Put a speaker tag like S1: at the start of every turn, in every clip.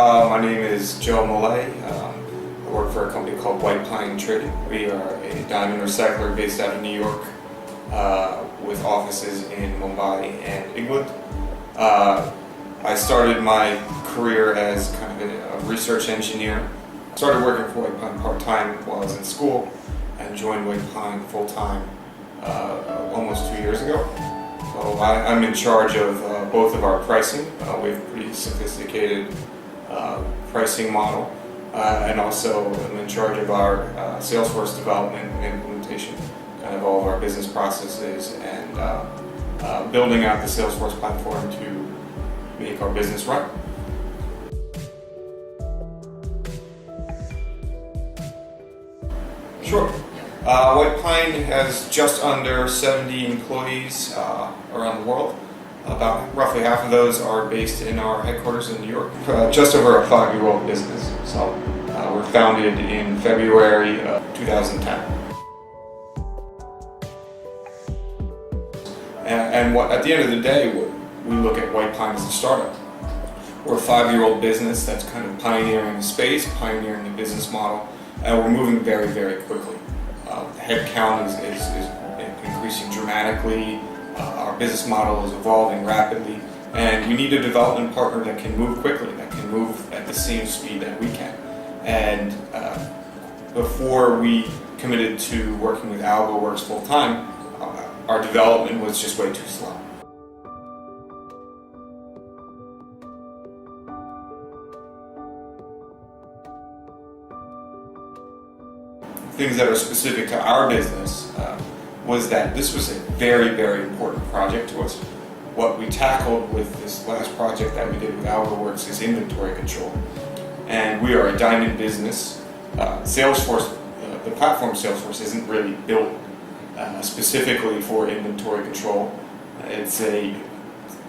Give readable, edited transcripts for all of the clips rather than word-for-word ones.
S1: My name is Joe Mellet. I work for a company called White Pine Trading. We are a diamond recycler based out of New York with offices in Mumbai and England. I started my career as kind of a research engineer. Started working for White Pine part-time while I was in school and joined White Pine full-time almost 2 years ago. So I'm in charge of both of our pricing. We have a pretty sophisticated pricing model, and also I'm in charge of our salesforce development and implementation, kind of all of our business processes, and building out the Salesforce platform to make our business run. Sure. White Pine has just under 70 employees around the world. About roughly half of those are based in our headquarters in New York. Just over a 5-year-old business. So we're founded in February of 2010. And at the end of the day, we look at White Pine as a startup. We're a 5-year-old business that's kind of pioneering the space, pioneering the business model, and we're moving very, very quickly. The headcount is increasing dramatically. Our business model is evolving rapidly, and we need a development partner that can move quickly, that can move at the same speed that we can. And before we committed to working with Algoworks full time, our development was just way too slow. Things that are specific to our business was that this was a very, very important project to us. What we tackled with this last project that we did with Algoworks is inventory control. And we are a diamond business. Salesforce, the platform Salesforce isn't really built specifically for inventory control. It's a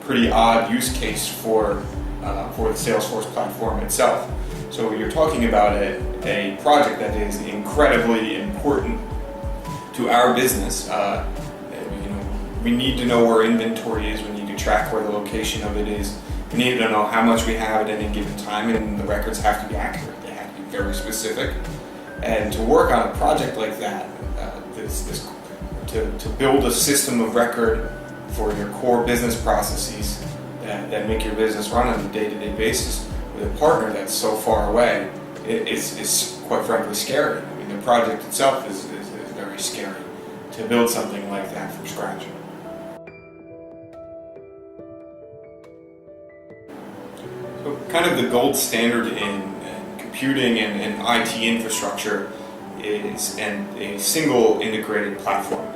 S1: pretty odd use case for the Salesforce platform itself. So you're talking about a project that is incredibly important to our business. We need to know where inventory is. We need to track where the location of it is. We need to know how much we have at any given time, and the records have to be accurate. They have to be very specific. And to work on a project like that, to build a system of record for your core business processes that make your business run on a day-to-day basis with a partner that's so far away, it's quite frankly scary. I mean, the project itself is very scary to build something like that from scratch. So kind of the gold standard in computing and IT infrastructure is a single integrated platform.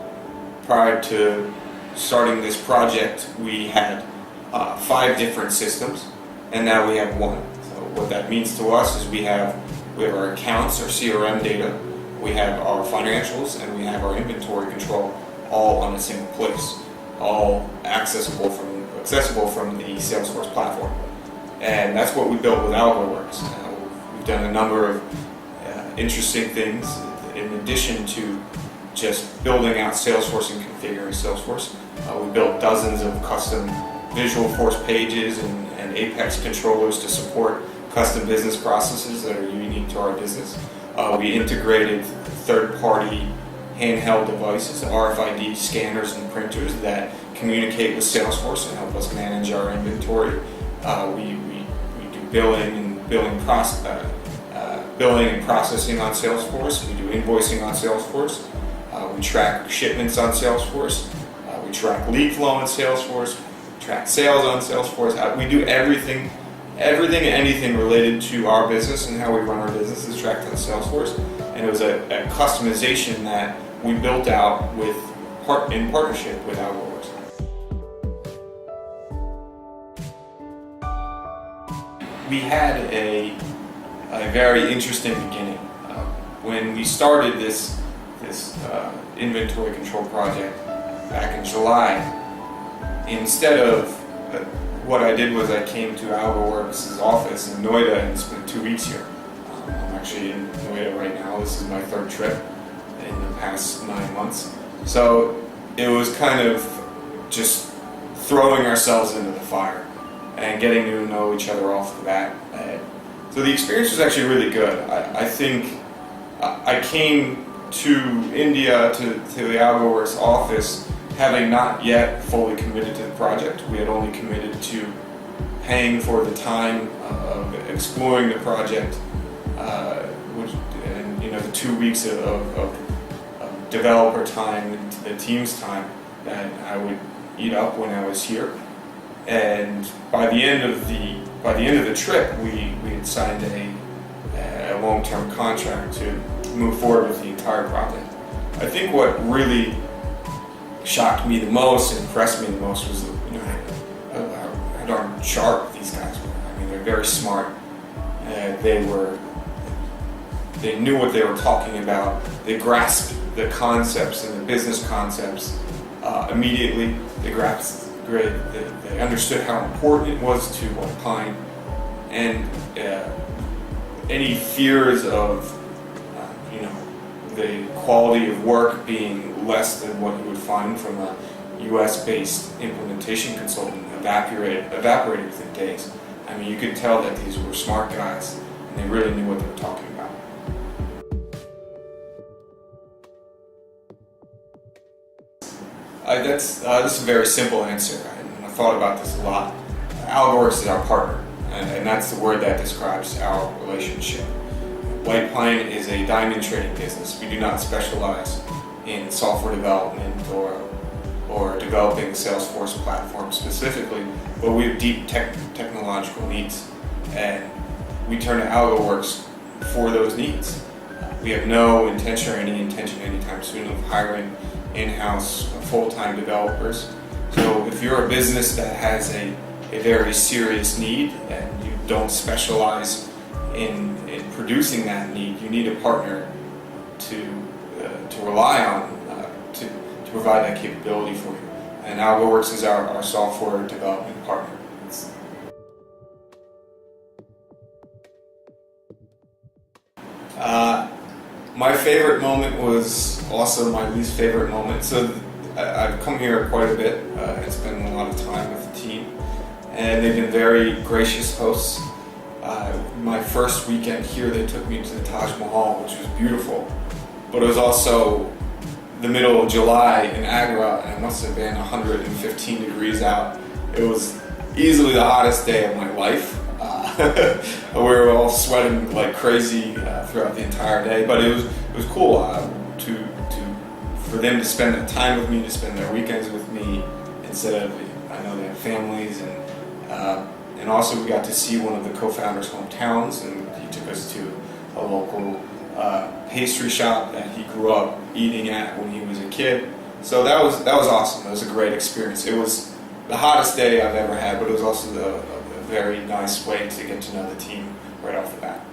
S1: Prior to starting this project, we had 5 different systems, and now we have one. So what that means to us is we have our accounts, our CRM data, we have our financials, and we have our inventory control all on a single place, all accessible from the Salesforce platform. And that's what we built with Algoworks. We've done a number of interesting things in addition to just building out Salesforce and configuring Salesforce. We built dozens of custom visual force pages and Apex controllers to support custom business processes that are unique to our business. We integrated third-party handheld devices, RFID scanners and printers that communicate with Salesforce and help us manage our inventory. We do billing and processing on Salesforce. We do invoicing on Salesforce. We track shipments on Salesforce. We track lead flow on Salesforce. We track sales on Salesforce. We do everything and anything related to our business and how we run our business is tracked on Salesforce. And it was a customization that we built out in partnership with Algoworks. We had a very interesting beginning. When we started this inventory control project back in July, instead of what I did was I came to Algoworks' office in Noida and spent 2 weeks here. I'm actually in Noida right now. This is my 3rd trip in the past 9 months. So it was kind of just throwing ourselves into the fire and getting to know each other off the bat. So the experience was actually really good. I think I came to India, to the Algoworks office, having not yet fully committed to the project. We had only committed to paying for the time of exploring the project, and the 2 weeks of developer time and the team's time that I would eat up when I was here. And by the end of the trip, we had signed a long-term contract to move forward with the entire project. I think what really shocked me the most and impressed me the most was how darn sharp these guys were. I mean, they're very smart. They knew what they were talking about. They grasped the concepts and the business concepts immediately. They understood how important it was to Pine, and any fears of the quality of work being less than what you would find from a U.S.-based implementation consultant evaporated within days. I mean, you could tell that these were smart guys, and they really knew what they were talking about. This is a very simple answer, and I thought about this a lot. Algoworks is our partner, and that's the word that describes our relationship. White Pine is a diamond trading business. We do not specialize in software development or developing a salesforce platform specifically, but we have deep technological needs, and we turn to Algoworks for those needs. We have no intention or any intention anytime soon of hiring in-house full-time developers. So if you're a business that has a very serious need and you don't specialize in producing that need, you need a partner to rely on to provide that capability for you. And Algoworks is our software development partner. My favorite moment was also my least favorite moment. So I've come here quite a bit and spent a lot of time with the team, and they've been very gracious hosts. My first weekend here, they took me to the Taj Mahal, which was beautiful, but it was also the middle of July in Agra, and it must have been 115 degrees out. It was easily the hottest day of my life. We were all sweating like crazy throughout the entire day, but it was cool for them to spend that time with me, to spend their weekends with me instead of, I know they have families, and also we got to see one of the co-founders' hometowns, and he took us to a local pastry shop that he grew up eating at when he was a kid. So that was awesome. That was a great experience. It was the hottest day I've ever had, but it was also a very nice way to get to know the team right off the bat.